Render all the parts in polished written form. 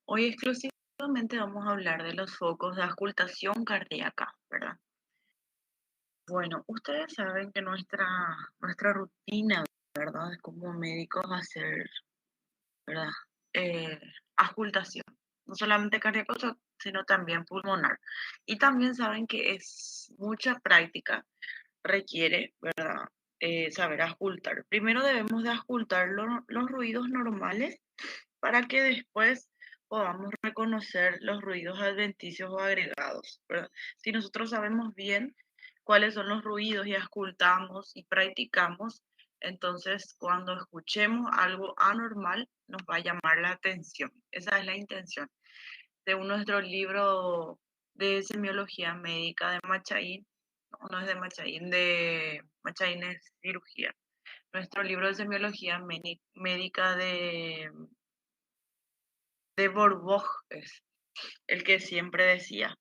Hoy exclusivamente vamos a hablar de los focos de auscultación cardíaca, ¿verdad? Bueno, ustedes saben que nuestra rutina, ¿verdad? Como médicos hacer, ¿verdad? Eh, auscultación, no solamente cardíaco, sino también pulmonar. Y también saben que es mucha práctica, requiere, ¿verdad? Saber auscultar. Primero debemos de auscultar los ruidos normales para que después podamos reconocer los ruidos adventicios o agregados, ¿verdad? Si nosotros sabemos bien cuáles son los ruidos y escuchamos y practicamos, entonces cuando escuchemos algo anormal nos va a llamar la atención. Esa es la intención de nuestro libro de semiología médica de Machain, no es de Machain, de Machain es cirugía. Nuestro libro de semiología médica de Borboj es el que siempre decía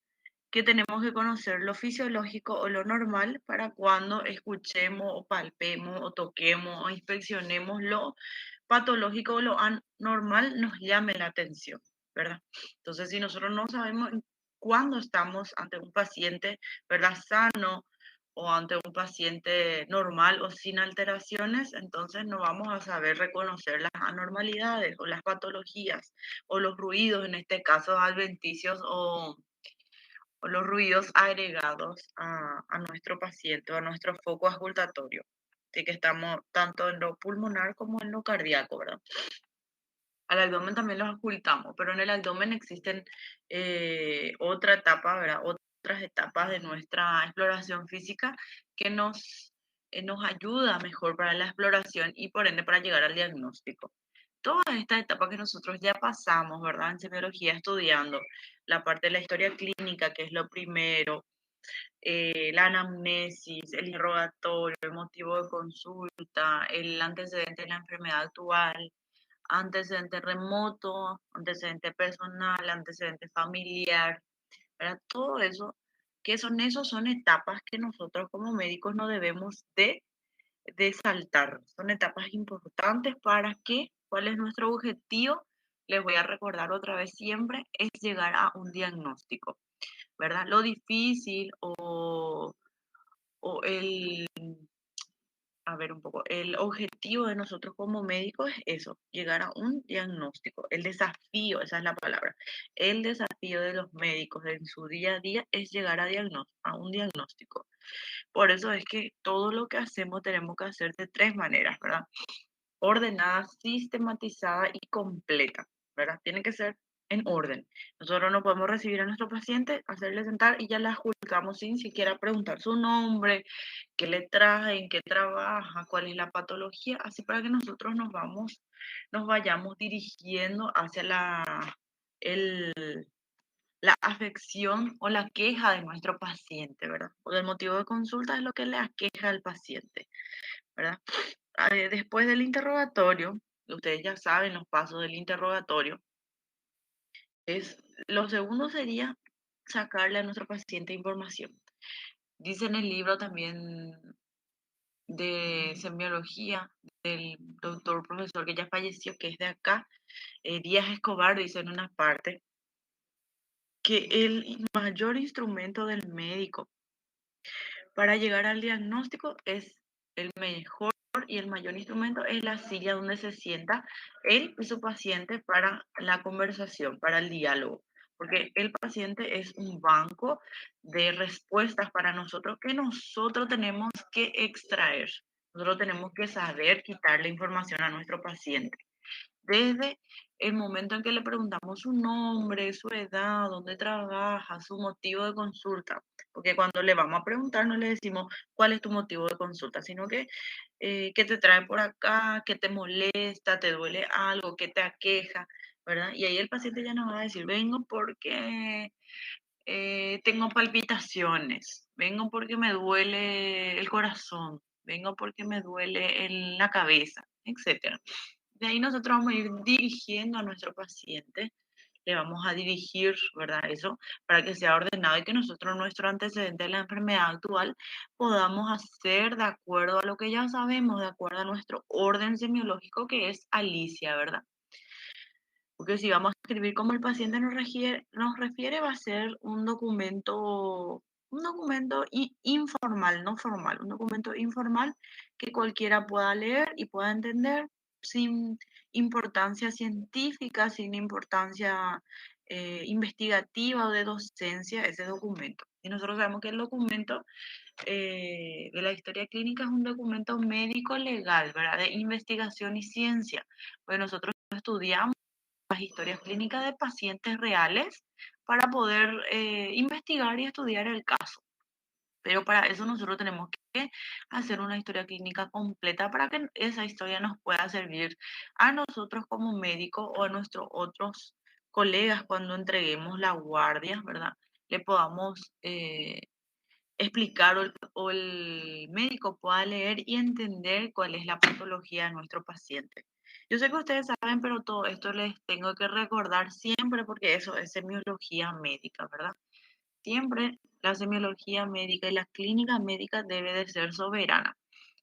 que tenemos que conocer lo fisiológico o lo normal para cuando escuchemos o palpemos o toquemos o inspeccionemos lo patológico o lo anormal nos llame la atención, ¿verdad? Entonces, si nosotros no sabemos cuándo estamos ante un paciente, ¿verdad? Sano o ante un paciente normal o sin alteraciones, entonces no vamos a saber reconocer las anormalidades o las patologías o los ruidos, en este caso adventicios o los ruidos agregados a nuestro paciente o a nuestro foco auscultatorio. Así que estamos tanto en lo pulmonar como en lo cardíaco, ¿verdad? Al abdomen también los ocultamos, pero en el abdomen existen otra etapa, ¿verdad? Otras etapas de nuestra exploración física que nos ayuda mejor para la exploración y por ende para llegar al diagnóstico. Todas estas etapas que nosotros ya pasamos, ¿verdad? En semiología estudiando la parte de la historia clínica, que es lo primero, la anamnesis, el interrogatorio, el motivo de consulta, el antecedente de la enfermedad actual, antecedente remoto, antecedente personal, antecedente familiar, ¿verdad? Todo eso, esos son etapas que nosotros como médicos no debemos de saltar. Son etapas importantes para que, ¿cuál es nuestro objetivo? Les voy a recordar otra vez siempre, es llegar a un diagnóstico, ¿verdad? Lo difícil o a ver un poco, el objetivo de nosotros como médicos es eso, llegar a un diagnóstico. El desafío, esa es la palabra. El desafío de los médicos en su día a día es llegar a un diagnóstico. Por eso es que todo lo que hacemos tenemos que hacer de tres maneras, ¿verdad? Ordenada, sistematizada y completa, ¿verdad? Tiene que ser en orden. Nosotros no podemos recibir a nuestro paciente, hacerle sentar y ya la juzgamos sin siquiera preguntar su nombre, qué le trae, en qué trabaja, cuál es la patología, así para que nosotros nos vayamos dirigiendo hacia el, la afección o la queja de nuestro paciente, ¿verdad? O el motivo de consulta es lo que le aqueja al paciente, ¿verdad? Después del interrogatorio, ustedes ya saben los pasos del interrogatorio, lo segundo sería sacarle a nuestro paciente información. Dice en el libro también de semiología del doctor profesor que ya falleció, que es de acá, Díaz Escobar, dice en una parte, que el mayor instrumento del médico para llegar al diagnóstico es el mejor y el mayor instrumento es la silla donde se sienta él y su paciente para la conversación, para el diálogo. Porque el paciente es un banco de respuestas para nosotros que nosotros tenemos que extraer. Nosotros tenemos que saber quitarle información a nuestro paciente desde el momento en que le preguntamos su nombre, su edad, dónde trabaja, su motivo de consulta, porque cuando le vamos a preguntar no le decimos cuál es tu motivo de consulta, sino que qué te trae por acá, qué te molesta, te duele algo, qué te aqueja, ¿verdad? Y ahí el paciente ya nos va a decir, vengo porque tengo palpitaciones, vengo porque me duele el corazón, vengo porque me duele la cabeza, etcétera. De ahí nosotros vamos a ir dirigiendo a nuestro paciente, le vamos a dirigir, ¿verdad? Eso para que sea ordenado y que nosotros nuestro antecedente de la enfermedad actual podamos hacer de acuerdo a lo que ya sabemos, de acuerdo a nuestro orden semiológico que es Alicia, ¿verdad? Porque si vamos a escribir como el paciente nos refiere, va a ser un documento informal, no formal, un documento informal que cualquiera pueda leer y pueda entender sin importancia científica, sin importancia investigativa o de docencia, ese documento. Y nosotros sabemos que el documento de la historia clínica es un documento médico legal, ¿verdad? De investigación y ciencia. Pues nosotros estudiamos las historias clínicas de pacientes reales para poder investigar y estudiar el caso. Pero para eso nosotros tenemos que hacer una historia clínica completa para que esa historia nos pueda servir a nosotros como médicos o a nuestros otros colegas cuando entreguemos la guardia, ¿verdad? Le podamos explicar o el médico pueda leer y entender cuál es la patología de nuestro paciente. Yo sé que ustedes saben, pero todo esto les tengo que recordar siempre porque eso es semiología médica, ¿verdad? Siempre la semiología médica y la clínica médica debe de ser soberana.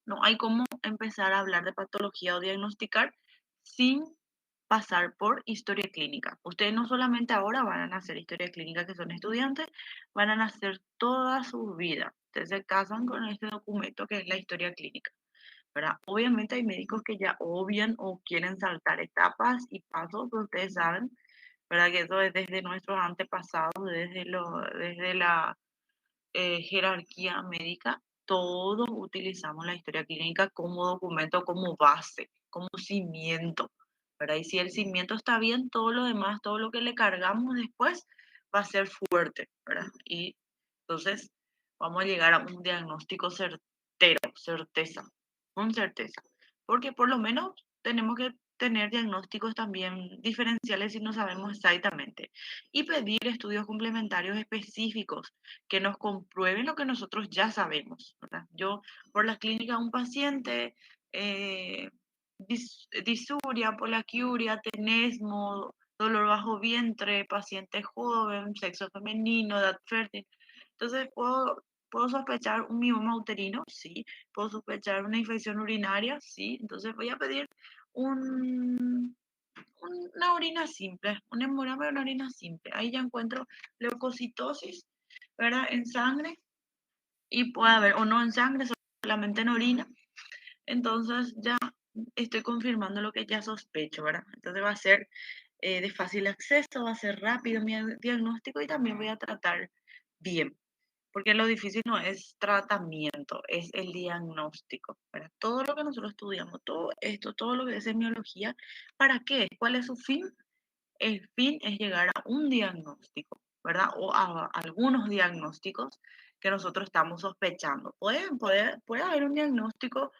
No hay cómo empezar a hablar de patología o diagnosticar sin pasar por historia clínica. Ustedes no solamente ahora van a hacer historia clínica que son estudiantes, van a hacer toda su vida. Ustedes se casan con este documento que es la historia clínica, ¿verdad? Obviamente hay médicos que ya obvian o quieren saltar etapas y pasos, pero ustedes saben, ¿verdad? Que eso es desde nuestros antepasados, desde la jerarquía médica, todos utilizamos la historia clínica como documento, como base, como cimiento, ¿verdad? Y si el cimiento está bien, todo lo demás, todo lo que le cargamos después va a ser fuerte, ¿verdad? Y entonces vamos a llegar a un diagnóstico certero, certeza, con certeza, porque por lo menos tenemos que tener diagnósticos también diferenciales si no sabemos exactamente y pedir estudios complementarios específicos que nos comprueben lo que nosotros ya sabemos, ¿verdad? Yo, por la clínica, un paciente, disuria, polaquiuria, tenesmo, dolor bajo vientre, paciente joven, sexo femenino, edad fértil. Entonces, ¿puedo sospechar un mioma uterino? Sí. ¿Puedo sospechar una infección urinaria? Sí. Entonces, voy a pedir un, una orina simple, un hemograma de una orina simple. Ahí ya encuentro leucocitosis, ¿verdad? En sangre y puede haber, o no en sangre, solamente en orina. Entonces ya estoy confirmando lo que ya sospecho, ¿verdad? Entonces va a ser de fácil acceso, va a ser rápido mi diagnóstico y también voy a tratar bien. Porque lo difícil no es tratamiento, es el diagnóstico. ¿Verdad? Todo lo que nosotros estudiamos, todo esto, todo lo que es semiología, ¿para qué? ¿Cuál es su fin? El fin es llegar a un diagnóstico, ¿verdad? O a algunos diagnósticos que nosotros estamos sospechando. Puede haber un diagnóstico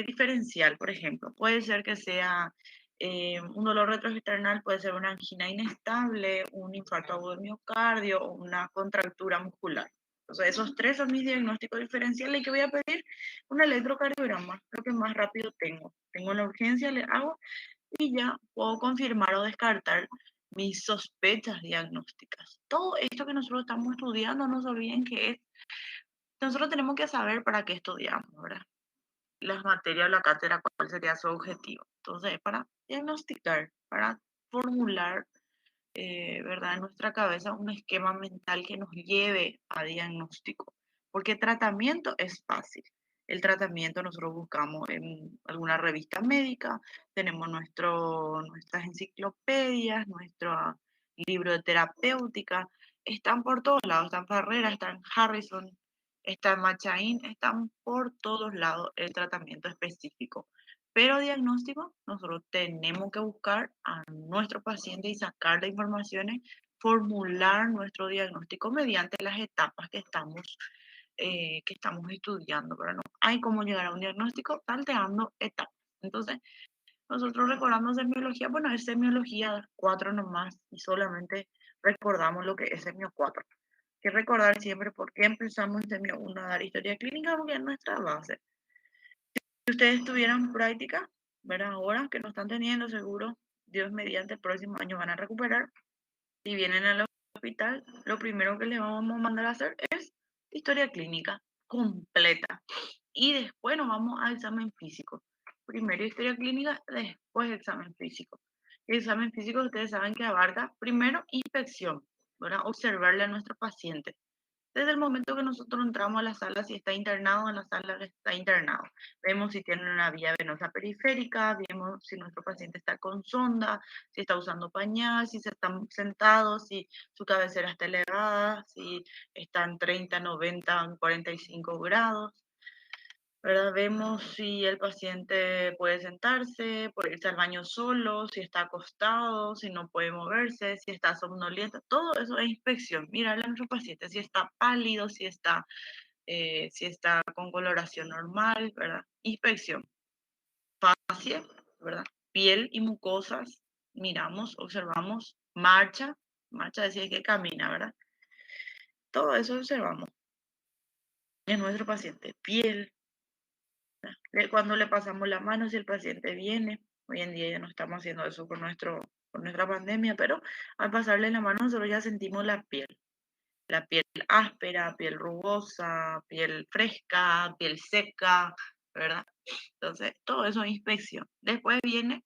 diferencial, por ejemplo. Puede ser que sea un dolor retroesternal, puede ser una angina inestable, un infarto agudo del miocardio o una contractura muscular. Entonces, esos tres son mis diagnósticos diferenciales y que voy a pedir un electrocardiograma, lo que más rápido tengo. Tengo la urgencia, le hago y ya puedo confirmar o descartar mis sospechas diagnósticas. Todo esto que nosotros estamos estudiando, no se olviden que nosotros tenemos que saber para qué estudiamos, ¿verdad? Las materias, la cátedra, cuál sería su objetivo. Entonces, para diagnosticar, para formular, ¿verdad? En nuestra cabeza un esquema mental que nos lleve a diagnóstico. Porque tratamiento es fácil. El tratamiento nosotros buscamos en alguna revista médica, tenemos nuestras enciclopedias, nuestro libro de terapéutica, están por todos lados, están Ferrera, están Harrison, están Machain, están por todos lados el tratamiento específico. Pero diagnóstico, nosotros tenemos que buscar a nuestro paciente y sacarle informaciones, formular nuestro diagnóstico mediante las etapas que estamos estudiando, pero no hay cómo llegar a un diagnóstico salteando etapas. Entonces, nosotros recordamos semiología, bueno, es semiología 4 nomás y solamente recordamos lo que es semio 4. Hay que recordar siempre por qué empezamos en semio 1 a dar historia clínica, porque es nuestra base. Si ustedes tuvieran práctica, ¿verdad? Ahora que no están teniendo seguro, Dios mediante el próximo año van a recuperar. Si vienen al hospital, lo primero que les vamos a mandar a hacer es historia clínica completa. Y después nos vamos al examen físico. Primero historia clínica, después examen físico. El examen físico, ustedes saben que abarca primero inspección, ¿verdad? Observarle a nuestro paciente. Desde el momento que nosotros entramos a la sala, si está internado, en la sala que está internado. Vemos si tiene una vía venosa periférica, vemos si nuestro paciente está con sonda, si está usando pañal, si se está sentado, si su cabecera está elevada, si está en 30, 90, 45 grados. ¿Verdad? Vemos si el paciente puede sentarse, puede irse al baño solo, si está acostado, si no puede moverse, si está somnoliento. Todo eso es inspección. Mirarle a nuestro paciente si está pálido, si está con coloración normal, ¿verdad? Inspección. Fascia, ¿verdad? Piel y mucosas. Miramos, observamos. Marcha decir que camina, ¿verdad? Todo eso observamos en nuestro paciente. Piel, cuando le pasamos la mano, si el paciente viene, hoy en día ya no estamos haciendo eso con nuestra pandemia, pero al pasarle la mano nosotros ya sentimos la piel áspera, piel rugosa, piel fresca, piel seca, ¿verdad? Entonces, todo eso es inspección. Después viene,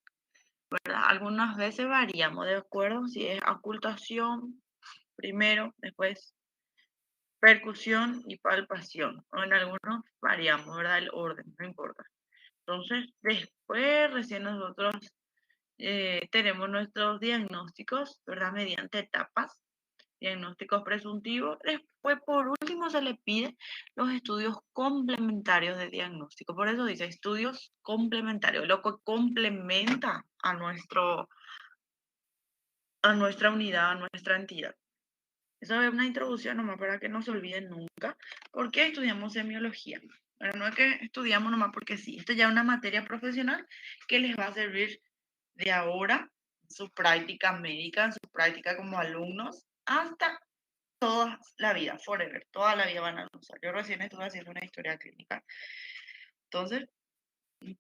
¿verdad? Algunas veces variamos, ¿de acuerdo? Si es ocultación primero, después percusión y palpación. O en algunos variamos, ¿verdad? El orden, no importa. Entonces, después recién nosotros tenemos nuestros diagnósticos, ¿verdad? Mediante etapas, diagnósticos presuntivos. Después, por último, se le pide los estudios complementarios de diagnóstico. Por eso dice estudios complementarios, lo que complementa a nuestra unidad, a nuestra entidad. Eso es una introducción nomás para que no se olviden nunca. ¿Por qué estudiamos semiología? Bueno, no es que estudiamos nomás porque sí. Esto ya es una materia profesional que les va a servir de ahora, en su práctica médica, en su práctica como alumnos, hasta toda la vida, forever. Toda la vida van a usar. Yo recién estuve haciendo una historia clínica. Entonces,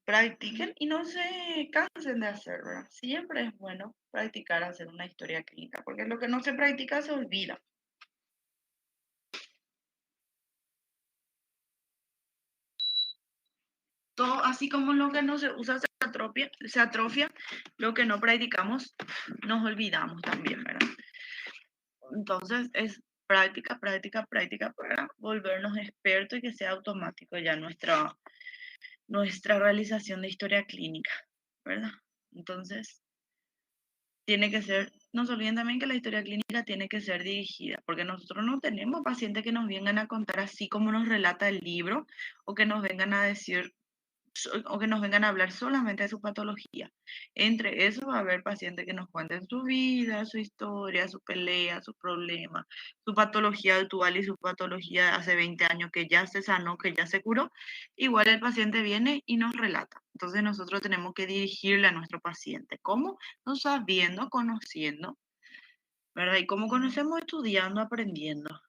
practiquen y no se cansen de hacerlo, ¿verdad? Siempre es bueno practicar hacer una historia clínica, porque lo que no se practica se olvida. Todo, así como lo que no se usa se atrofia, lo que no practicamos nos olvidamos también, ¿verdad? Entonces es práctica, práctica, práctica para volvernos expertos y que sea automático ya nuestra realización de historia clínica, ¿verdad? Entonces tiene que ser, no se olviden también que la historia clínica tiene que ser dirigida, porque nosotros no tenemos pacientes que nos vengan a contar así como nos relata el libro o que nos vengan a decir o que nos vengan a hablar solamente de su patología. Entre eso va a haber pacientes que nos cuenten su vida, su historia, su pelea, su problema, su patología actual y su patología de hace 20 años que ya se sanó, que ya se curó. Igual el paciente viene y nos relata. Entonces nosotros tenemos que dirigirle a nuestro paciente. ¿Cómo? No sabiendo, conociendo, ¿verdad? Y cómo conocemos estudiando, aprendiendo.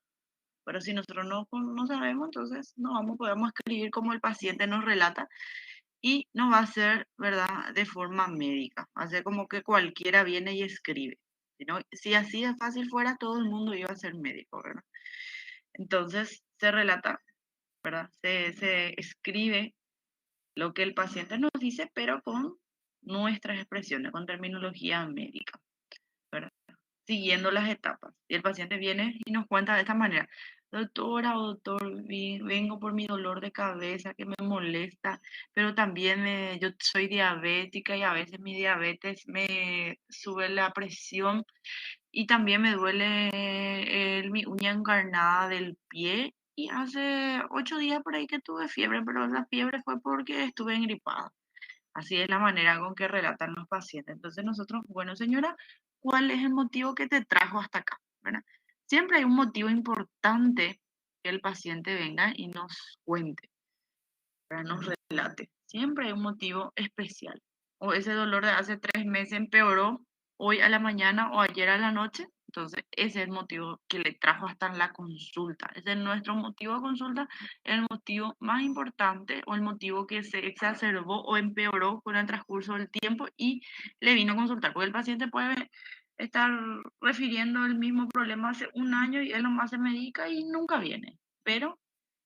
Pero si nosotros no sabemos, entonces no vamos, podemos escribir como el paciente nos relata y no va a ser, ¿verdad?, de forma médica. Va a ser como que cualquiera viene y escribe. Si así de fácil fuera, todo el mundo iba a ser médico, ¿verdad? Entonces se relata, ¿verdad? Se escribe lo que el paciente nos dice, pero con nuestras expresiones, con terminología médica, ¿verdad? Siguiendo las etapas. Y el paciente viene y nos cuenta de esta manera: doctora o doctor, vengo por mi dolor de cabeza que me molesta, pero también yo soy diabética y a veces mi diabetes me sube la presión y también me duele mi uña encarnada del pie. Y hace 8 días por ahí que tuve fiebre, pero la fiebre fue porque estuve engripada. Así es la manera con que relatan los pacientes. Entonces nosotros, bueno, señora, ¿cuál es el motivo que te trajo hasta acá? ¿Verdad? Siempre hay un motivo importante que el paciente venga y nos cuente, ¿verdad? Nos relate. Siempre hay un motivo especial. O ese dolor de hace 3 meses empeoró hoy a la mañana o ayer a la noche. Entonces, ese es el motivo que le trajo hasta la consulta. Ese es nuestro motivo de consulta, el motivo más importante o el motivo que se exacerbó o empeoró con el transcurso del tiempo y le vino a consultar. Porque el paciente puede estar refiriendo el mismo problema hace un año y él nomás se medica y nunca viene. Pero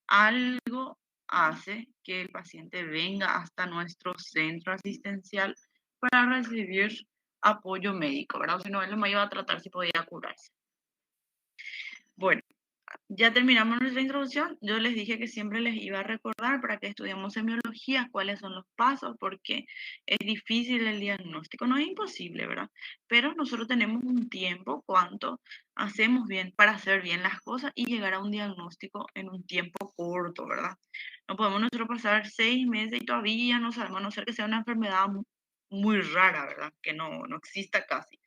algo hace que el paciente venga hasta nuestro centro asistencial para recibir apoyo médico, ¿verdad? O si no, él no me iba a tratar si podía curarse. Bueno, ya terminamos nuestra introducción. Yo les dije que siempre les iba a recordar para que estudiemos semiología cuáles son los pasos, porque es difícil el diagnóstico, no es imposible, ¿verdad? Pero nosotros tenemos un tiempo, cuánto hacemos bien para hacer bien las cosas y llegar a un diagnóstico en un tiempo corto, ¿verdad? No podemos nosotros pasar 6 meses y todavía no sabemos, a no ser que sea una enfermedad muy rara, ¿verdad? Que no exista casi,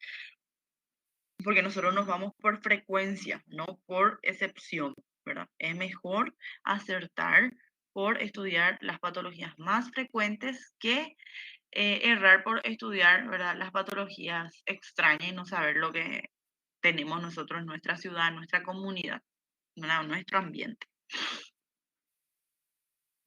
porque nosotros nos vamos por frecuencia, no por excepción, ¿verdad? Es mejor acertar por estudiar las patologías más frecuentes que errar por estudiar, ¿verdad? Las patologías extrañas y no saber lo que tenemos nosotros en nuestra ciudad, en nuestra comunidad, ¿verdad? En nuestro ambiente.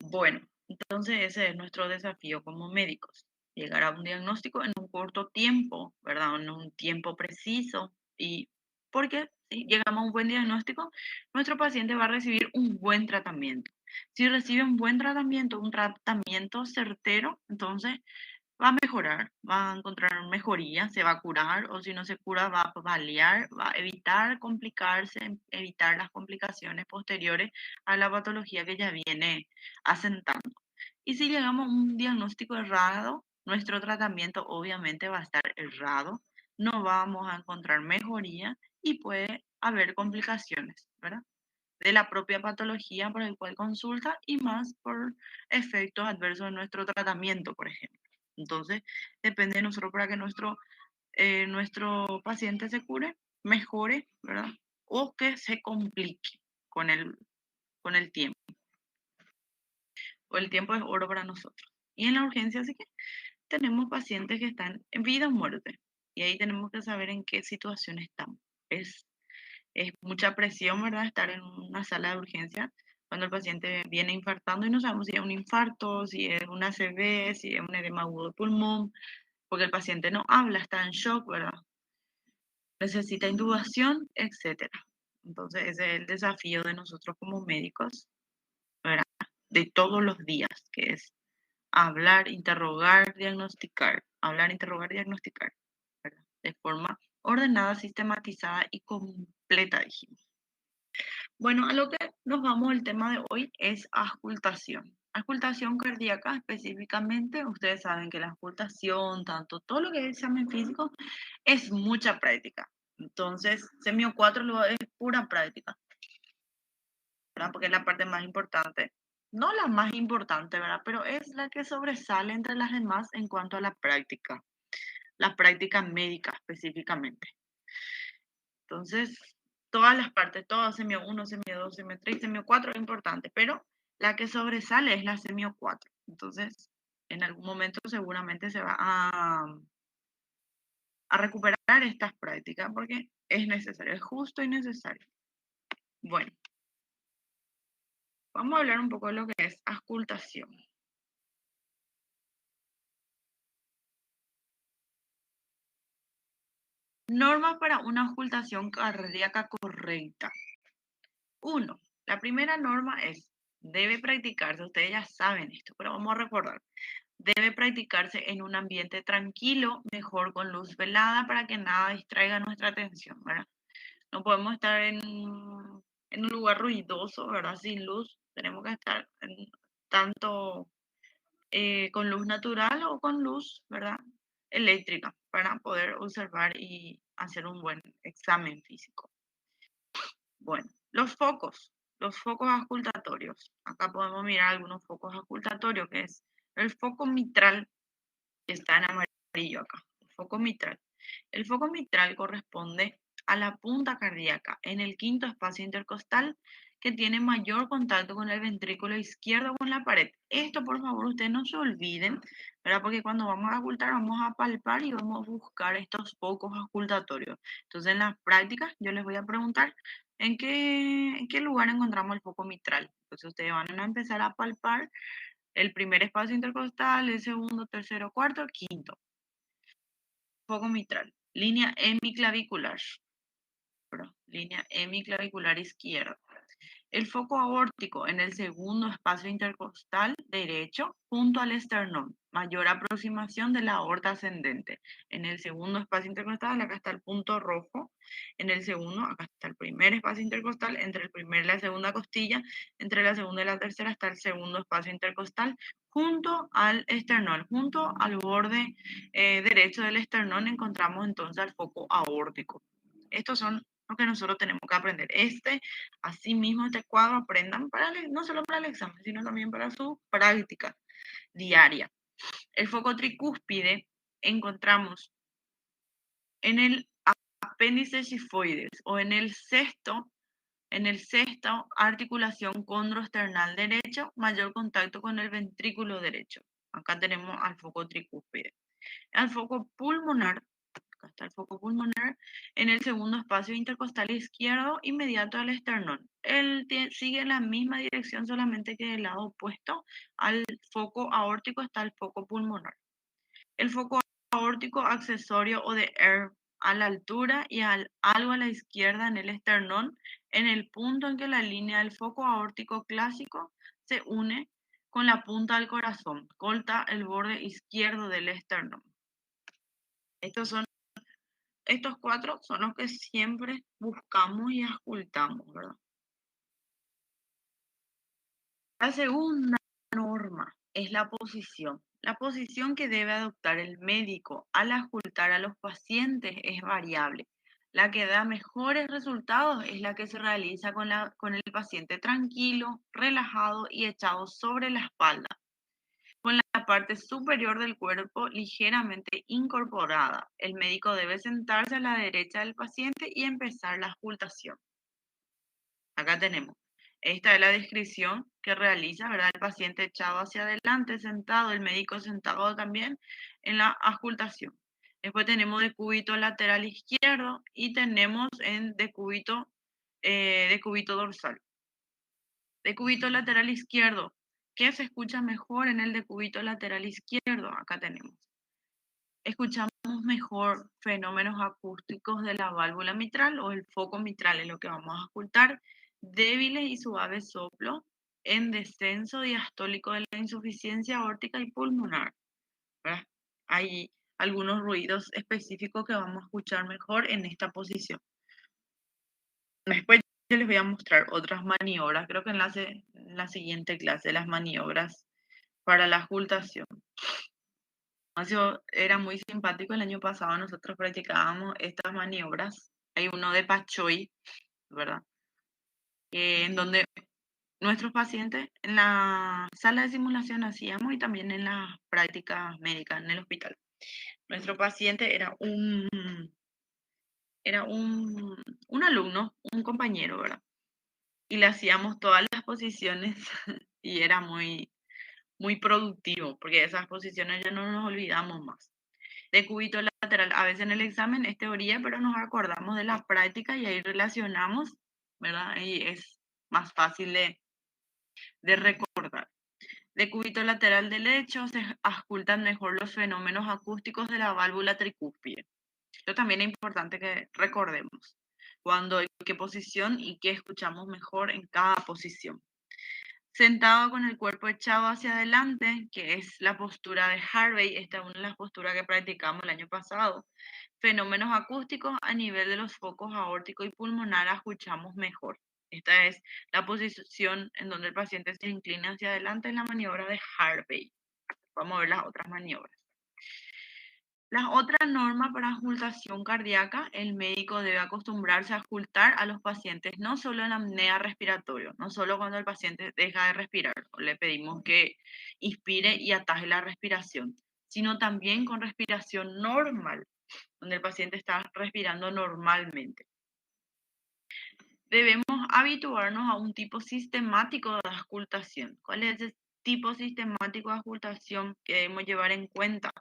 Bueno, entonces ese es nuestro desafío como médicos, llegar a un diagnóstico en un corto tiempo, ¿verdad? En un tiempo preciso y porque si llegamos a un buen diagnóstico, nuestro paciente va a recibir un buen tratamiento. Si recibe un buen tratamiento, un tratamiento certero, entonces va a mejorar, va a encontrar mejoría, se va a curar o si no se cura va a paliar, va a evitar complicarse, evitar las complicaciones posteriores a la patología que ya viene asentando. Y si llegamos a un diagnóstico errado, nuestro tratamiento obviamente va a estar errado, no vamos a encontrar mejoría y puede haber complicaciones, ¿verdad? De la propia patología por el cual consulta y más por efectos adversos de nuestro tratamiento, por ejemplo. Entonces, depende de nosotros para que nuestro paciente se cure, mejore, ¿verdad? O que se complique con con el tiempo. O el tiempo es oro para nosotros. Y en la urgencia sí que tenemos pacientes que están en vida o muerte. Y ahí tenemos que saber en qué situación estamos. Es, es mucha presión, ¿verdad? Estar en una sala de urgencia cuando el paciente viene infartando y no sabemos si es un infarto, si es una ACV, si es un edema agudo de pulmón, porque el paciente no habla, está en shock, ¿verdad? Necesita intubación, etcétera. Entonces, ese es el desafío de nosotros como médicos, ¿verdad? De todos los días, que es hablar, interrogar, diagnosticar, hablar, interrogar, diagnosticar, ¿verdad? De forma ordenada, sistematizada y completa, dijimos. Bueno, a lo que nos vamos, el tema de hoy es auscultación. Auscultación cardíaca específicamente, ustedes saben que la auscultación, tanto todo lo que es examen físico, es mucha práctica. Entonces, semio 4 es pura práctica, ¿verdad? Porque es la parte más importante. No la más importante, ¿verdad? Pero es la que sobresale entre las demás en cuanto a la práctica médica específicamente. Entonces, todas las partes, todo semio 1, semio 2, semio 3, semio 4 es importante, pero la que sobresale es la semio 4. Entonces, en algún momento seguramente se va a recuperar estas prácticas porque es necesario, es justo y necesario. Bueno, vamos a hablar un poco de lo que es auscultación. Normas para una auscultación cardíaca correcta. Uno, la primera norma es, debe practicarse, ustedes ya saben esto, pero vamos a recordar, debe practicarse en un ambiente tranquilo, mejor con luz velada para que nada distraiga nuestra atención, ¿verdad? No podemos estar en un lugar ruidoso, ¿verdad? Sin luz, tenemos que estar tanto con luz natural o con luz, ¿verdad? Eléctrica para poder observar y hacer un buen examen físico. Bueno, los focos auscultatorios. Acá podemos mirar algunos focos auscultatorios, que es el foco mitral, que está en amarillo acá, el foco mitral. El foco mitral corresponde a la punta cardíaca en el quinto espacio intercostal que tiene mayor contacto con el ventrículo izquierdo con la pared. Esto, por favor, ustedes no se olviden, ¿verdad? Porque cuando vamos a ocultar, vamos a palpar y vamos a buscar estos focos ocultatorios. Entonces, en las prácticas, yo les voy a preguntar en qué lugar encontramos el foco mitral. Entonces, ustedes van a empezar a palpar el primer espacio intercostal, el segundo, tercero, cuarto, quinto. Foco mitral. Línea hemiclavicular. Línea hemiclavicular izquierda. El foco aórtico en el segundo espacio intercostal derecho junto al esternón, mayor aproximación de la aorta ascendente. En el segundo espacio intercostal, acá está el punto rojo. En el segundo, acá está el primer espacio intercostal. Entre el primer y la segunda costilla, entre la segunda y la tercera está el segundo espacio intercostal junto al esternón, junto al borde derecho del esternón encontramos entonces el foco aórtico. Estos son lo que nosotros tenemos que aprender. Asimismo, este cuadro aprendan no solo para el examen, sino también para su práctica diaria. El foco tricúspide encontramos en el apéndice sifoides o en el sexto, articulación condroesternal derecho, mayor contacto con el ventrículo derecho. Acá tenemos al foco tricúspide. Al foco pulmonar, acá está el foco pulmonar, en el segundo espacio intercostal izquierdo, inmediato al esternón. Él sigue la misma dirección, solamente que del lado opuesto al foco aórtico está el foco pulmonar. El foco aórtico accesorio o de Erb a la altura y algo a la izquierda en el esternón, en el punto en que la línea del foco aórtico clásico se une con la punta del corazón, corta el borde izquierdo del esternón. Estos cuatro son los que siempre buscamos y auscultamos, ¿verdad? La segunda norma es la posición. La posición que debe adoptar el médico al auscultar a los pacientes es variable. La que da mejores resultados es la que se realiza con el paciente tranquilo, relajado y echado sobre la espalda, con la parte superior del cuerpo ligeramente incorporada. El médico debe sentarse a la derecha del paciente y empezar la auscultación. Acá tenemos. Esta es la descripción que realiza, ¿verdad? El paciente echado hacia adelante, sentado, el médico sentado también en la auscultación. Después tenemos decúbito lateral izquierdo y tenemos en decúbito dorsal. Decúbito lateral izquierdo. ¿Qué se escucha mejor en el decúbito lateral izquierdo? Acá tenemos. Escuchamos mejor fenómenos acústicos de la válvula mitral o el foco mitral, es lo que vamos a auscultar, débiles y suaves soplo en descenso diastólico de la insuficiencia aórtica y pulmonar, ¿verdad? Hay algunos ruidos específicos que vamos a escuchar mejor en esta posición. Después yo les voy a mostrar otras maniobras, creo que en la siguiente clase, las maniobras para la auscultación. Era muy simpático. El año pasado nosotros practicábamos estas maniobras. Hay uno de Pachoy, ¿verdad? En donde nuestros pacientes en la sala de simulación hacíamos y también en las prácticas médicas en el hospital. Nuestro paciente era un alumno, un compañero, ¿verdad? Y le hacíamos todas las posiciones y era muy, muy productivo, porque esas posiciones ya no nos olvidamos más. Decúbito lateral. A veces en el examen es teoría, pero nos acordamos de la práctica y ahí relacionamos, ¿verdad? Y es más fácil de recordar. Decúbito lateral derecho se auscultan mejor los fenómenos acústicos de la válvula tricúspide. Esto también es importante que recordemos cuándo, en qué posición y qué escuchamos mejor en cada posición. Sentado con el cuerpo echado hacia adelante, que es la postura de Harvey, esta es una de las posturas que practicamos el año pasado. Fenómenos acústicos a nivel de los focos aórtico y pulmonar escuchamos mejor. Esta es la posición en donde el paciente se inclina hacia adelante en la maniobra de Harvey. Vamos a ver las otras maniobras. Las otras normas para auscultación cardíaca, el médico debe acostumbrarse a auscultar a los pacientes no solo en apnea respiratoria, no solo cuando el paciente deja de respirar, o le pedimos que inspire y ataje la respiración, sino también con respiración normal, donde el paciente está respirando normalmente. Debemos habituarnos a un tipo sistemático de auscultación. ¿Cuál es ese tipo sistemático de auscultación que debemos llevar en cuenta?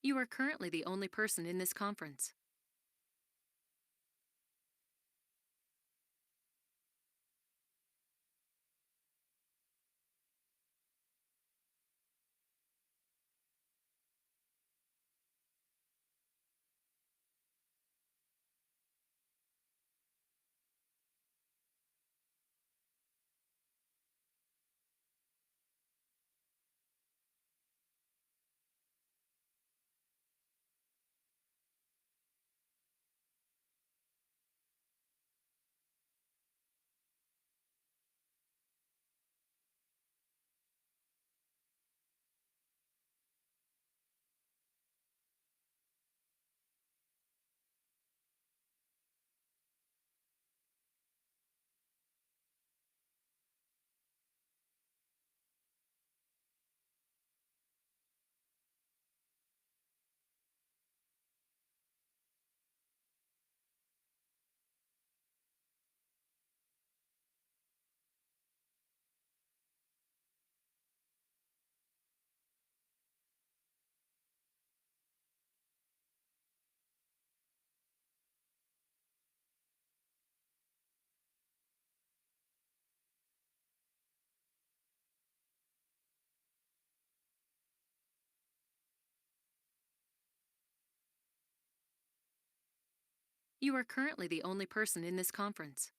You are currently the only person in this conference. You are currently the only person in this conference.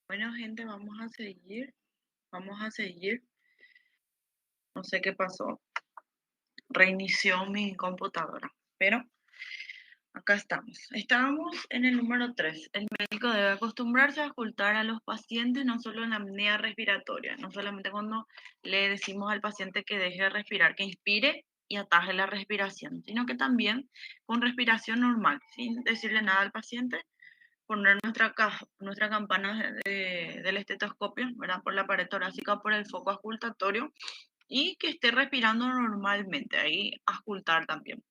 Bueno, gente, vamos a seguir. Vamos a seguir. No sé qué pasó. Reinició mi computadora. Pero acá estamos. Estábamos en el número 3. El médico debe acostumbrarse a ocultar a los pacientes no solo en la apnea respiratoria, no solamente cuando le decimos al paciente que deje de respirar, que inspire y ataje la respiración, sino que también con respiración normal, sin decirle nada al paciente, poner nuestra campana del estetoscopio, ¿verdad? Por la pared torácica, por el foco auscultatorio y que esté respirando normalmente, ahí auscultar también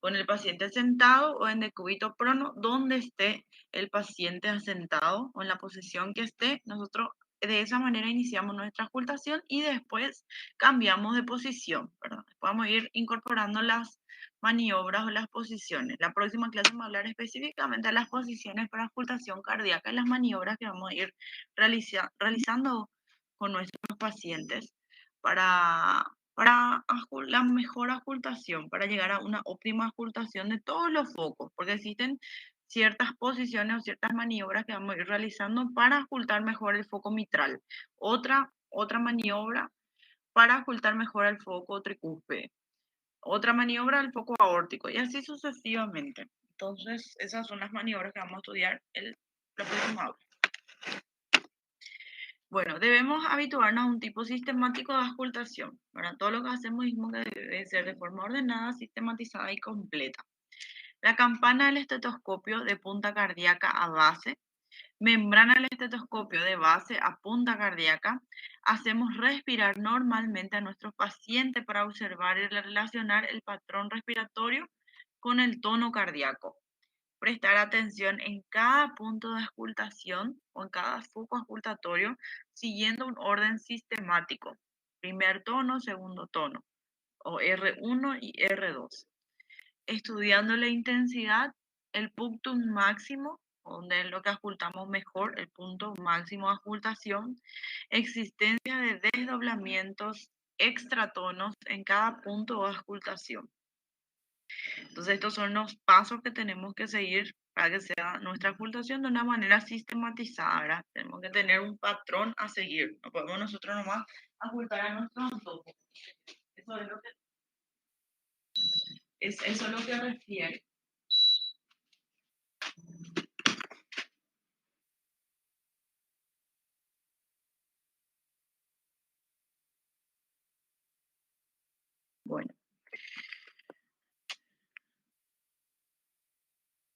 con el paciente sentado o en decúbito prono, donde esté el paciente asentado o en la posición que esté, nosotros de esa manera iniciamos nuestra auscultación y después cambiamos de posición, ¿verdad? Vamos a ir incorporando las maniobras o las posiciones. La próxima clase vamos a hablar específicamente de las posiciones para auscultación cardíaca y las maniobras que vamos a ir realizando con nuestros pacientes para la mejor ocultación, para llegar a una óptima ocultación de todos los focos, porque existen ciertas posiciones o ciertas maniobras que vamos a ir realizando para ocultar mejor el foco mitral. Otra maniobra para ocultar mejor el foco tricúspide. Otra maniobra el foco aórtico y así sucesivamente. Entonces, esas son las maniobras que vamos a estudiar la próxima aula. Bueno, debemos habituarnos a un tipo sistemático de auscultación. Para todo lo que hacemos mismo que debe ser de forma ordenada, sistematizada y completa. La campana del estetoscopio de punta cardíaca a base, membrana del estetoscopio de base a punta cardíaca. Hacemos respirar normalmente a nuestros pacientes para observar y relacionar el patrón respiratorio con el tono cardíaco. Prestar atención en cada punto de auscultación o en cada foco auscultatorio siguiendo un orden sistemático. Primer tono, segundo tono, o R1 y R2. Estudiando la intensidad, el punctum máximo, donde es lo que auscultamos mejor, el punto máximo de auscultación, existencia de desdoblamientos extratonos en cada punto de auscultación. Entonces, estos son los pasos que tenemos que seguir para que sea nuestra ocultación de una manera sistematizada, ¿verdad? Tenemos que tener un patrón a seguir. No podemos nosotros nomás ocultar a nuestros antojos. Eso es lo que refiere. Bueno,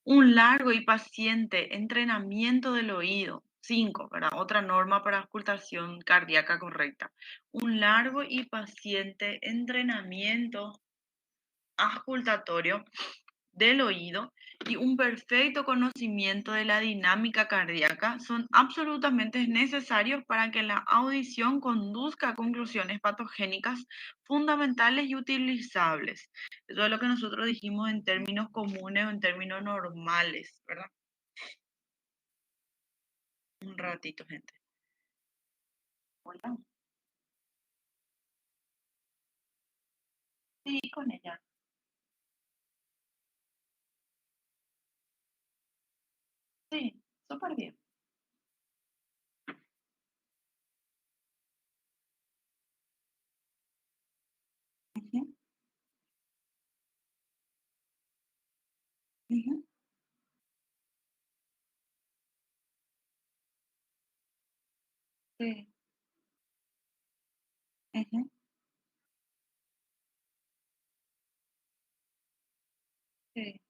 un largo y paciente entrenamiento del oído. 5, ¿verdad? Otra norma para auscultación cardíaca correcta. Un largo y paciente entrenamiento auscultatorio del oído y un perfecto conocimiento de la dinámica cardíaca son absolutamente necesarios para que la audición conduzca a conclusiones patogénicas fundamentales y utilizables. Eso es lo que nosotros dijimos en términos comunes o en términos normales, ¿verdad? Un ratito, gente. Hola. Sí, con ella. Sí, súper bien. Ujú, ujú, sí, ujú, sí,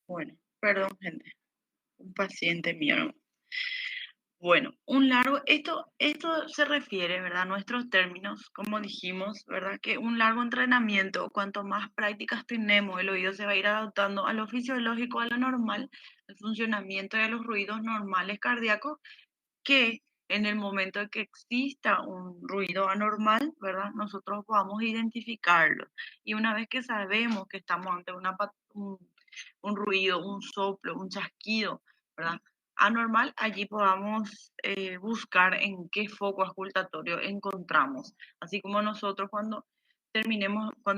bueno, perdón, gente. Un paciente mío, ¿no? Bueno, un largo, esto se refiere, ¿verdad? A nuestros términos, como dijimos, ¿verdad? Que un largo entrenamiento, cuanto más prácticas tenemos, el oído se va a ir adaptando a lo fisiológico, a lo normal, al funcionamiento de los ruidos normales cardíacos, que en el momento de que exista un ruido anormal, ¿verdad? Nosotros podamos identificarlo. Y una vez que sabemos que estamos ante un ruido, un soplo, un chasquido, ¿verdad? anormal, allí podamos buscar en qué foco auscultatorio encontramos. Así como nosotros cuando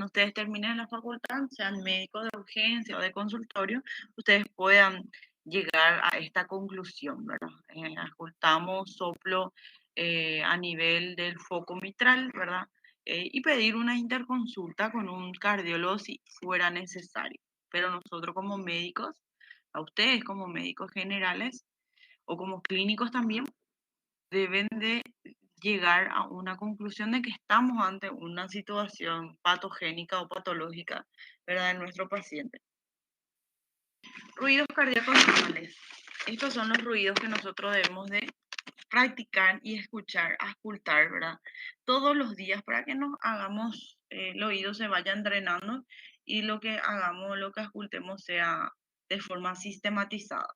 ustedes terminen la facultad, sean médicos de urgencia o de consultorio, ustedes puedan llegar a esta conclusión, ¿verdad? Auscultamos soplo a nivel del foco mitral, ¿verdad? Y pedir una interconsulta con un cardiólogo si fuera necesario. Pero nosotros como médicos, a ustedes como médicos generales o como clínicos también, deben de llegar a una conclusión de que estamos ante una situación patogénica o patológica, ¿verdad?, en nuestro paciente. Ruidos cardíacos normales. Estos son los ruidos que nosotros debemos de practicar y escuchar, auscultar, ¿verdad? Todos los días para que nos hagamos, el oído se vaya entrenando y lo que hagamos, lo que auscultemos sea de forma sistematizada.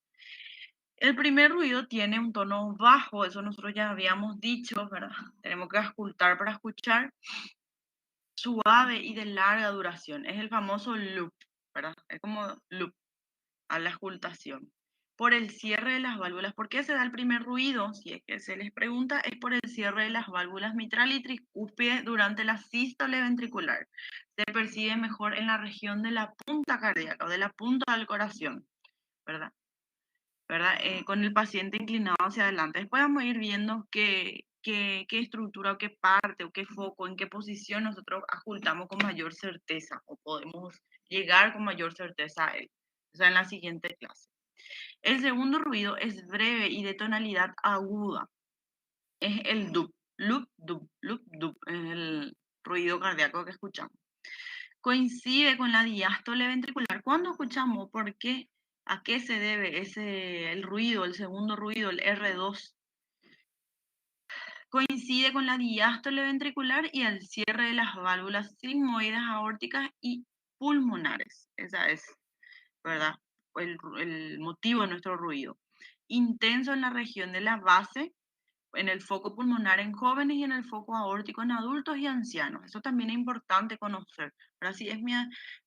El primer ruido tiene un tono bajo, eso nosotros ya habíamos dicho, ¿verdad? Tenemos que auscultar para escuchar, suave y de larga duración. Es el famoso loop, ¿verdad? Es como loop a la auscultación. Por el cierre de las válvulas. ¿Por qué se da el primer ruido? Si es que se les pregunta, es por el cierre de las válvulas mitral y tricúspide durante la sístole ventricular. Se percibe mejor en la región de la punta cardíaca o de la punta del corazón, ¿verdad? Con el paciente inclinado hacia adelante. Después vamos a ir viendo qué estructura o qué parte o qué foco, en qué posición nosotros ocultamos con mayor certeza o podemos llegar con mayor certeza a él. O sea, en la siguiente clase. El segundo ruido es breve y de tonalidad aguda. Es el dup, loop, dup, loop, dup. Es el ruido cardíaco que escuchamos. Coincide con la diástole ventricular. ¿Cuándo escuchamos? ¿Por qué? ¿A qué se debe el ruido, el segundo ruido, el R2? Coincide con la diástole ventricular y el cierre de las válvulas sigmoides aórticas y pulmonares. Esa es, ¿verdad? El motivo de nuestro ruido. Intenso en la región de la base, en el foco pulmonar en jóvenes y en el foco aórtico en adultos y ancianos. Eso también es importante conocer. Ahora, si es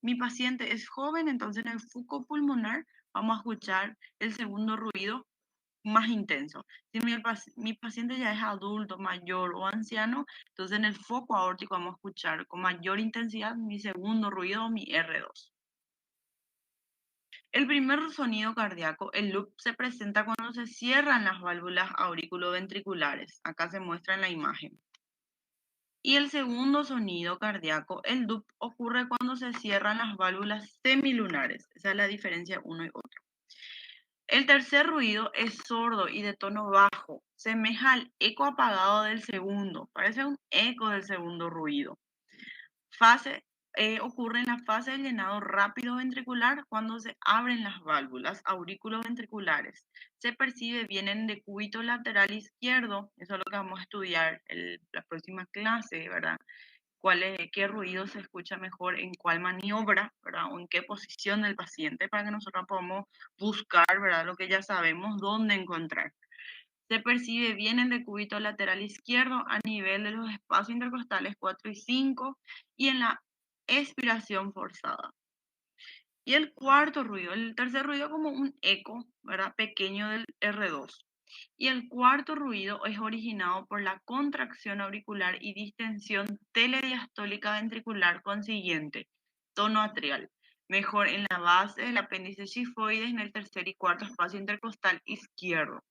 mi paciente es joven, entonces en el foco pulmonar vamos a escuchar el segundo ruido más intenso. Si mi paciente ya es adulto, mayor o anciano, entonces en el foco aórtico vamos a escuchar con mayor intensidad mi segundo ruido, mi R2. El primer sonido cardíaco, el loop, se presenta cuando se cierran las válvulas auriculoventriculares. Acá se muestra en la imagen. Y el segundo sonido cardíaco, el dup, ocurre cuando se cierran las válvulas semilunares. Esa es la diferencia uno y otro. El tercer ruido es sordo y de tono bajo. Semeja al eco apagado del segundo. Parece un eco del segundo ruido. Ocurre en la fase de llenado rápido ventricular cuando se abren las válvulas auriculoventriculares. Se percibe bien en el decúbito lateral izquierdo, eso es lo que vamos a estudiar en la próxima clase, ¿verdad? Qué ruido se escucha mejor en cuál maniobra, ¿verdad? O en qué posición del paciente para que nosotros podamos buscar, ¿verdad? Lo que ya sabemos, dónde encontrar. Se percibe bien en el decúbito lateral izquierdo a nivel de los espacios intercostales 4 y 5 y en la expiración forzada. Y el cuarto ruido, el tercer ruido como un eco, ¿verdad? Pequeño del R2. Y el cuarto ruido es originado por la contracción auricular y distensión telediastólica ventricular consiguiente, tono atrial. Mejor en la base del apéndice sifoides en el tercer y cuarto espacio intercostal izquierdo.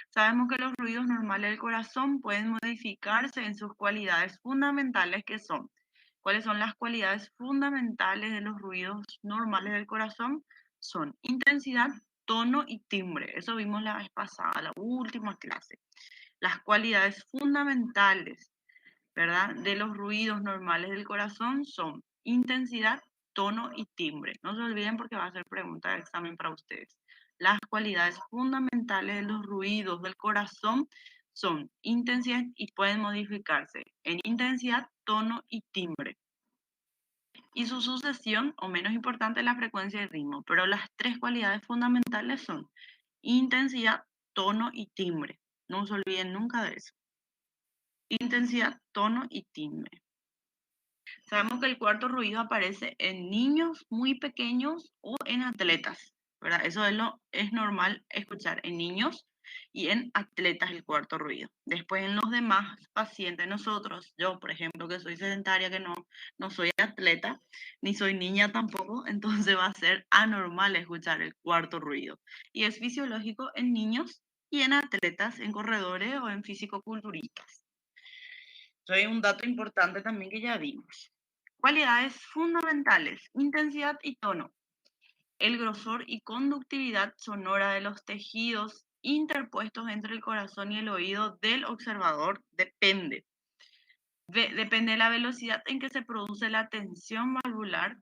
Sabemos que los ruidos normales del corazón pueden modificarse en sus cualidades fundamentales que son. ¿Cuáles son las cualidades fundamentales de los ruidos normales del corazón? Son intensidad, tono y timbre. Eso vimos la vez pasada, la última clase. Las cualidades fundamentales, ¿verdad?, de los ruidos normales del corazón son intensidad, tono y timbre. No se olviden porque va a ser pregunta de examen para ustedes. Las cualidades fundamentales de los ruidos del corazón son intensidad y pueden modificarse en intensidad, tono y timbre. Y su sucesión, o menos importante, la frecuencia y ritmo. Pero las tres cualidades fundamentales son intensidad, tono y timbre. No se olviden nunca de eso. Intensidad, tono y timbre. Sabemos que el cuarto ruido aparece en niños muy pequeños o en atletas. ¿verdad? Eso es normal escuchar en niños y en atletas el cuarto ruido. Después en los demás pacientes, nosotros, yo por ejemplo que soy sedentaria, que no soy atleta, ni soy niña tampoco, entonces va a ser anormal escuchar el cuarto ruido. Y es fisiológico en niños y en atletas, en corredores o en fisicoculturistas. Entonces un dato importante también que ya vimos. Cualidades fundamentales, intensidad y tono. El grosor y conductividad sonora de los tejidos interpuestos entre el corazón y el oído del observador depende de la velocidad en que se produce la tensión valvular,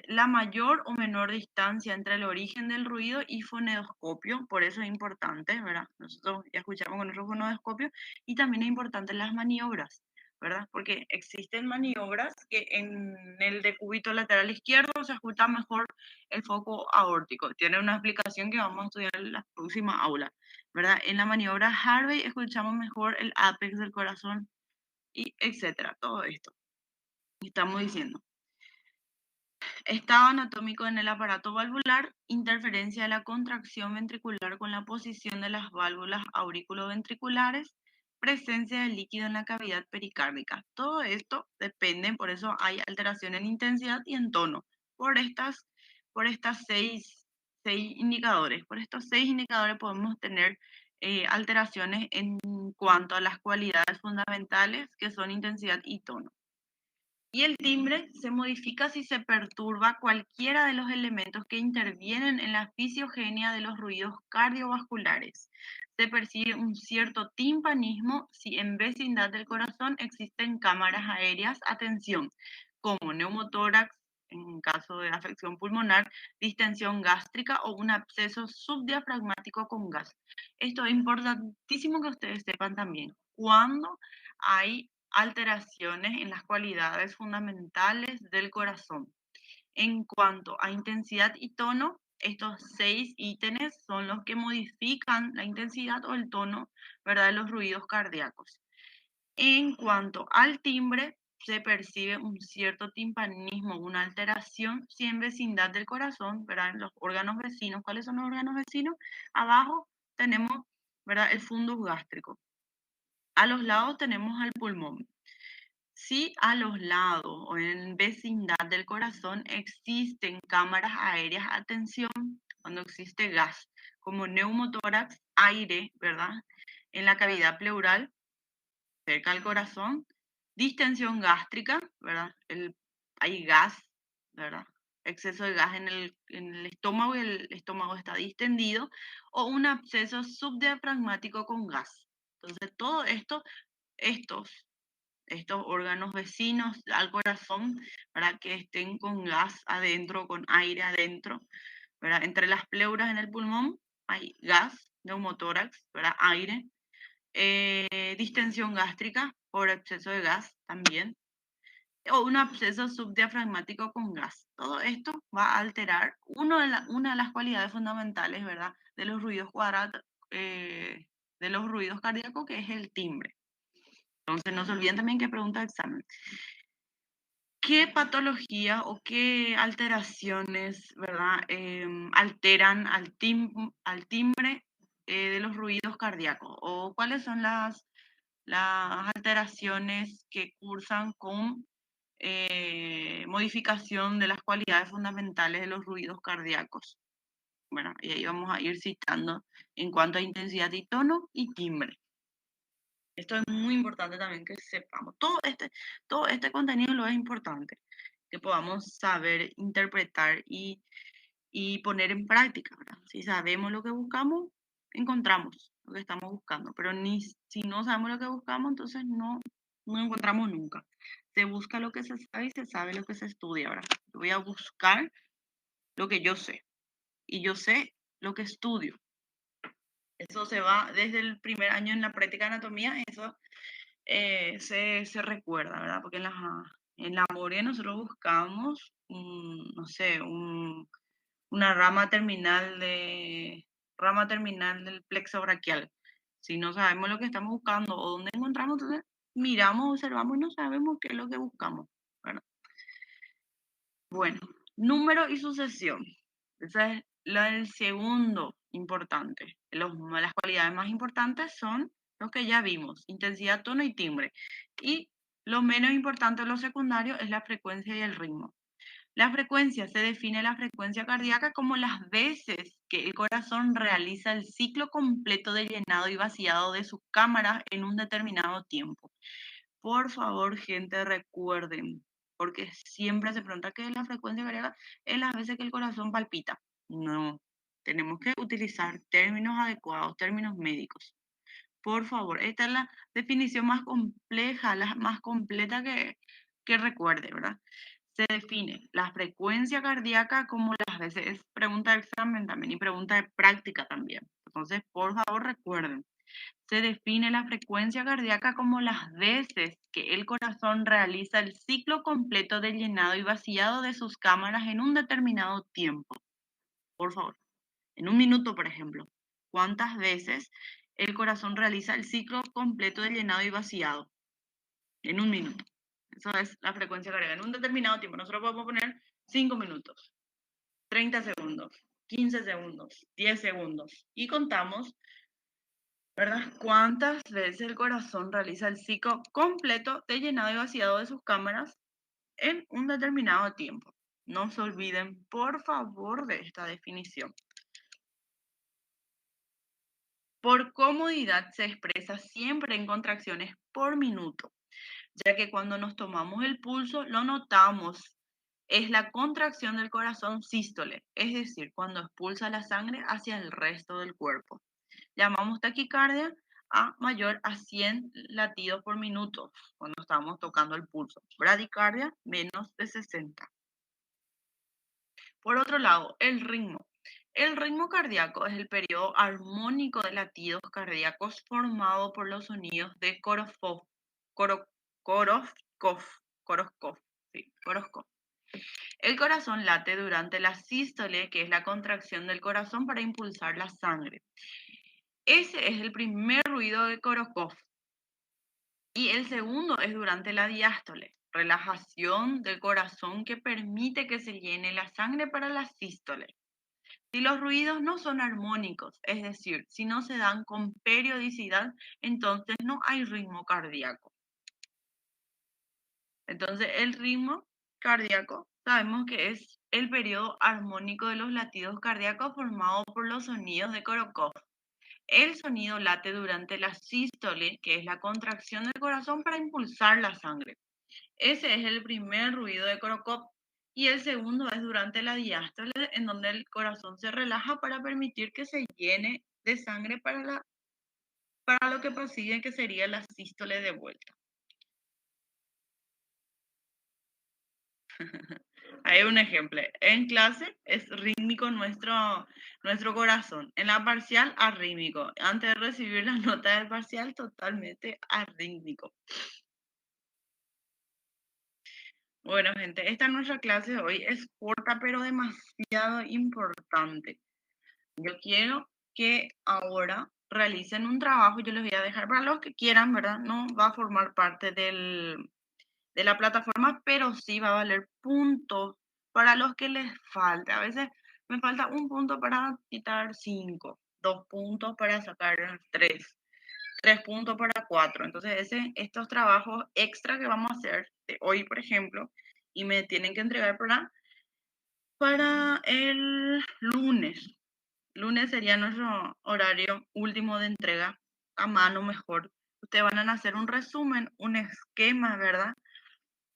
la mayor o menor distancia entre el origen del ruido y fonendoscopio, por eso es importante, ¿verdad? Nosotros ya escuchamos con nuestro fonendoscopio, y también es importante las maniobras, ¿verdad? Porque existen maniobras que en el decúbito lateral izquierdo se escucha mejor el foco aórtico. Tiene una explicación que vamos a estudiar en la próxima aula, ¿verdad? En la maniobra Harvey escuchamos mejor el ápex del corazón y etcétera, todo esto. Estamos diciendo. Estado anatómico en el aparato valvular, interferencia de la contracción ventricular con la posición de las válvulas auriculoventriculares, presencia de líquido en la cavidad pericárdica. Todo esto depende, por eso hay alteración en intensidad y en tono, por estas seis indicadores. Por estos seis indicadores podemos tener alteraciones en cuanto a las cualidades fundamentales que son intensidad y tono. Y el timbre se modifica si se perturba cualquiera de los elementos que intervienen en la fisiogenia de los ruidos cardiovasculares. Se percibe un cierto timpanismo si en vecindad del corazón existen cámaras aéreas, atención, como neumotórax, en caso de afección pulmonar, distensión gástrica o un absceso subdiafragmático con gas. Esto es importantísimo que ustedes sepan también. Cuando hay alteraciones en las cualidades fundamentales del corazón. En cuanto a intensidad y tono, estos 6 ítems son los que modifican la intensidad o el tono, ¿verdad?, de los ruidos cardíacos. En cuanto al timbre, se percibe un cierto timpanismo, una alteración si en vecindad del corazón, ¿verdad?, en los órganos vecinos. ¿Cuáles son los órganos vecinos? Abajo tenemos, ¿verdad?, el fundus gástrico. A los lados tenemos al pulmón. Si a los lados o en vecindad del corazón existen cámaras aéreas, atención, cuando existe gas, como neumotórax, aire, ¿verdad? En la cavidad pleural, cerca del corazón, distensión gástrica, ¿verdad? Hay gas, ¿verdad? Exceso de gas en el estómago y el estómago está distendido, o un absceso subdiafragmático con gas. Entonces, todo esto, estos estos órganos vecinos al corazón, para que estén con gas adentro, con aire adentro, ¿verdad? Entre las pleuras en el pulmón hay gas, neumotórax, ¿verdad? Aire, distensión gástrica por exceso de gas también, o un absceso subdiafragmático con gas. Todo esto va a alterar una de las cualidades fundamentales, ¿verdad?, de los ruidos de los ruidos cardíacos, que es el timbre. Entonces, no se olviden también que pregunta de examen. ¿Qué patología o qué alteraciones, ¿verdad?, alteran al timbre de los ruidos cardíacos? ¿O cuáles son las alteraciones que cursan con modificación de las cualidades fundamentales de los ruidos cardíacos? Bueno, y ahí vamos a ir citando en cuanto a intensidad y tono y timbre. Esto es muy importante también que sepamos. Todo este contenido lo es importante, que podamos saber interpretar y poner en práctica, ¿verdad? Si sabemos lo que buscamos, encontramos lo que estamos buscando, pero si no sabemos lo que buscamos, entonces no encontramos nunca. Se busca lo que se sabe y se sabe lo que se estudia, ¿verdad? Yo voy a buscar lo que yo sé y yo sé lo que estudio. Eso se va desde el primer año en la práctica de anatomía, eso se recuerda, ¿verdad? Porque en la memoria nosotros buscamos, no sé, una rama terminal del plexo braquial. Si no sabemos lo que estamos buscando o dónde encontramos, entonces miramos, observamos y no sabemos qué es lo que buscamos, ¿verdad? Bueno, número y sucesión. Esa es El segundo importante, las cualidades más importantes son los que ya vimos, intensidad, tono y timbre. Y lo menos importante, lo secundario, es la frecuencia y el ritmo. La frecuencia se define la frecuencia cardíaca como las veces que el corazón realiza el ciclo completo de llenado y vaciado de sus cámaras en un determinado tiempo. Por favor, gente, recuerden, porque siempre se pregunta qué es la frecuencia cardíaca, es las veces que el corazón palpita. No, tenemos que utilizar términos adecuados, términos médicos. Por favor, esta es la definición más compleja, la más completa que recuerde, ¿verdad? Se define la frecuencia cardíaca como las veces, es pregunta de examen también y pregunta de práctica también. Entonces, por favor, recuerden, se define la frecuencia cardíaca como las veces que el corazón realiza el ciclo completo de llenado y vaciado de sus cámaras en un determinado tiempo. Por favor, en un minuto, por ejemplo, ¿cuántas veces el corazón realiza el ciclo completo de llenado y vaciado? En un minuto. Eso es la frecuencia cardíaca. En un determinado tiempo. Nosotros podemos poner 5 minutos, 30 segundos, 15 segundos, 10 segundos. Y contamos, ¿verdad? ¿Cuántas veces el corazón realiza el ciclo completo de llenado y vaciado de sus cámaras en un determinado tiempo? No se olviden, por favor, de esta definición. Por comodidad se expresa siempre en contracciones por minuto, ya que cuando nos tomamos el pulso lo notamos. Es la contracción del corazón sístole, es decir, cuando expulsa la sangre hacia el resto del cuerpo. Llamamos taquicardia a mayor a 100 latidos por minuto cuando estamos tocando el pulso. Bradicardia menos de 60. Por otro lado, el ritmo. El ritmo cardíaco es el periodo armónico de latidos cardíacos formado por los sonidos de Korofkov. Korofkov. Sí, Korofkov. El corazón late durante la sístole, que es la contracción del corazón para impulsar la sangre. Ese es el primer ruido de Korofkov. Y el segundo es durante la diástole, relajación del corazón que permite que se llene la sangre para la sístole. Si los ruidos no son armónicos, es decir, si no se dan con periodicidad, entonces no hay ritmo cardíaco. Entonces, el ritmo cardíaco sabemos que es el periodo armónico de los latidos cardíacos formado por los sonidos de Korokov. El sonido late durante la sístole, que es la contracción del corazón para impulsar la sangre. Ese es el primer ruido de Korokov. Y el segundo es durante la diástole, en donde el corazón se relaja para permitir que se llene de sangre para lo que prosigue, que sería la sístole de vuelta. Hay un ejemplo. En clase es rítmico nuestro corazón. En la parcial, arrítmico. Antes de recibir la nota del parcial, totalmente arrítmico. Bueno, gente, esta nuestra clase hoy es corta, pero demasiado importante. Yo quiero que ahora realicen un trabajo. Yo les voy a dejar para los que quieran, ¿verdad? No va a formar parte de la plataforma, pero sí va a valer puntos para los que les falta. A veces me falta un punto para quitar 5, 2 puntos para sacar 3, 3 puntos para 4. Entonces, estos trabajos extra que vamos a hacer de hoy, por ejemplo, y me tienen que entregar para el lunes. Lunes sería nuestro horario último de entrega a mano mejor. Ustedes van a hacer un resumen, un esquema, ¿verdad?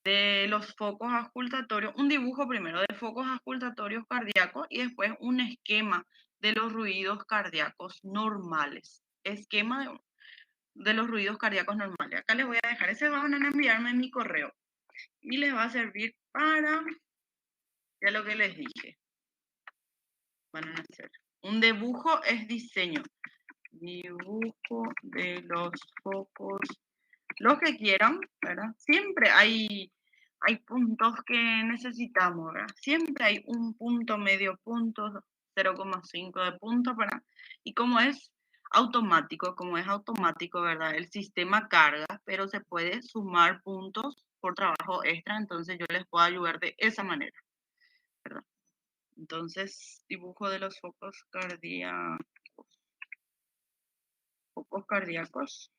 De los focos auscultatorios, un dibujo primero de focos auscultatorios cardíacos y después un esquema de los ruidos cardíacos normales. Esquema de los ruidos cardíacos normales. Acá les voy a dejar, ese van a enviarme en mi correo y les va a servir para, ya lo que les dije, van a hacer. Un dibujo es diseño. Dibujo de los focos, lo que quieran, ¿verdad? Siempre hay puntos que necesitamos, ¿verdad? Siempre hay un punto, medio punto, 0,5 de punto y como es automático, ¿verdad? El sistema carga, pero se puede sumar puntos por trabajo extra, entonces yo les puedo ayudar de esa manera, ¿verdad? Entonces, dibujo de los focos cardíacos. Focos cardíacos.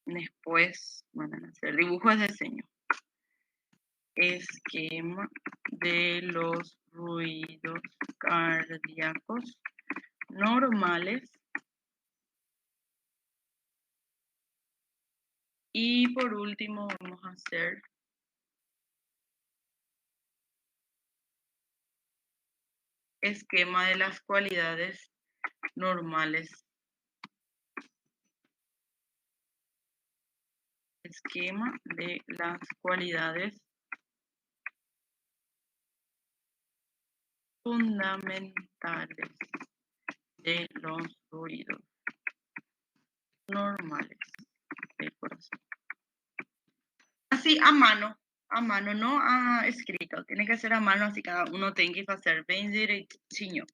Después van a hacer dibujos de diseño. Esquema de los ruidos cardíacos normales. Y por último vamos a hacer esquema de las cualidades normales. Esquema de las cualidades fundamentales de los ruidos normales del corazón. Así a mano, no a escrito. Tiene que ser a mano, así cada uno tiene que hacer bien direitinho.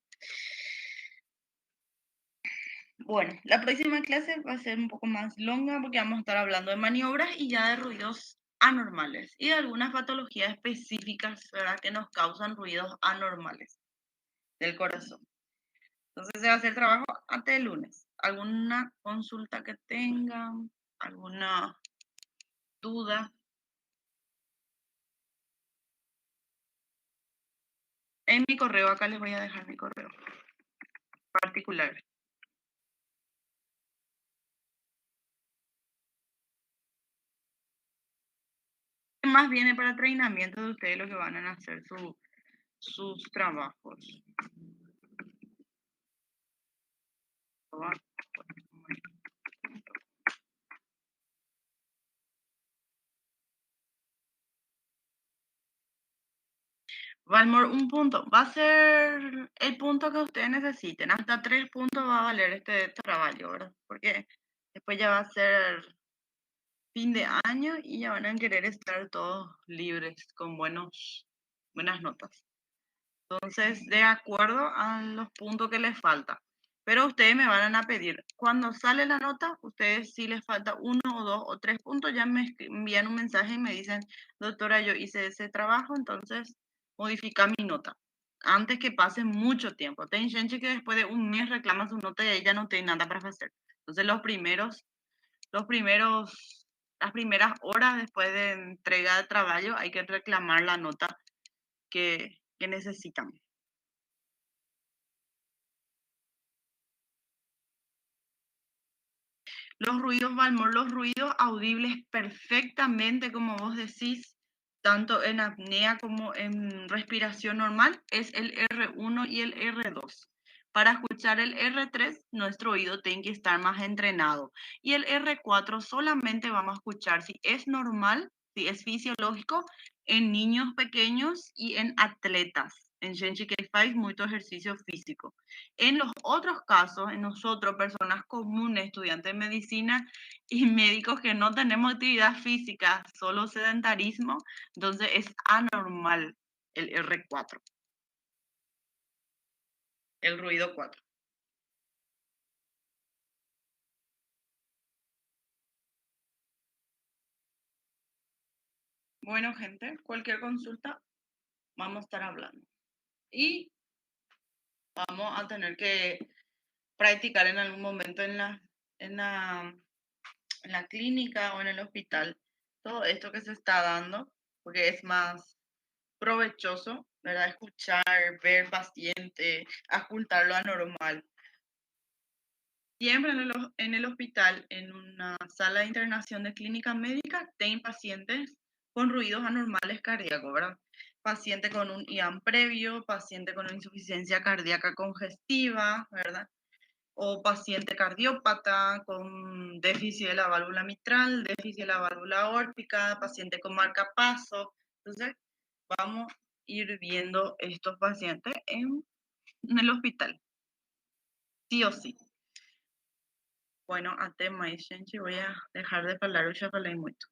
Bueno, la próxima clase va a ser un poco más longa porque vamos a estar hablando de maniobras y ya de ruidos anormales y de algunas patologías específicas, ¿verdad?, que nos causan ruidos anormales del corazón. Entonces se va a hacer trabajo antes del lunes. ¿Alguna consulta que tengan? ¿Alguna duda? En mi correo, acá les voy a dejar mi correo particular. Más viene para entrenamiento de ustedes lo que van a hacer sus trabajos. Valmor, un punto. Va a ser el punto que ustedes necesiten. Hasta 3 puntos va a valer este trabajo, ¿verdad? Porque después ya va a ser fin de año y ya van a querer estar todos libres con buenas notas. Entonces, de acuerdo a los puntos que les falta. Pero ustedes me van a pedir, cuando sale la nota, ustedes si les falta 1 o 2 o 3 puntos, ya me envían un mensaje y me dicen, doctora, yo hice ese trabajo, entonces modifica mi nota. Antes que pase mucho tiempo. Ten gente que después de un mes reclama su nota y ahí ya no tiene nada para hacer. Entonces las primeras horas después de entrega de trabajo hay que reclamar la nota que necesitan. Los ruidos, Valmor, los ruidos audibles perfectamente, como vos decís, tanto en apnea como en respiración normal, es el R1 y el R2. Para escuchar el R3, nuestro oído tiene que estar más entrenado. Y el R4 solamente vamos a escuchar si es normal, si es fisiológico, en niños pequeños y en atletas. En gente que faz mucho ejercicio físico. En los otros casos, en nosotros, personas comunes, estudiantes de medicina y médicos que no tenemos actividad física, solo sedentarismo, entonces es anormal el R4, el ruido 4. Bueno, gente, cualquier consulta, vamos a estar hablando. Y vamos a tener que practicar en algún momento en la clínica o en el hospital todo esto que se está dando, porque es más provechoso, ¿verdad? Escuchar, ver paciente, ocultar lo anormal. Siempre en el hospital, en una sala de internación de clínica médica, tienen pacientes con ruidos anormales cardíacos, ¿verdad? Paciente con un IAM previo, paciente con una insuficiencia cardíaca congestiva, ¿verdad? O paciente cardiópata con déficit de la válvula mitral, déficit de la válvula aórtica, paciente con marcapaso. Entonces, vamos a ir viendo estos pacientes en el hospital, sí o sí. Bueno, até mais, gente. Voy a dejar de hablar, eu já falei muito.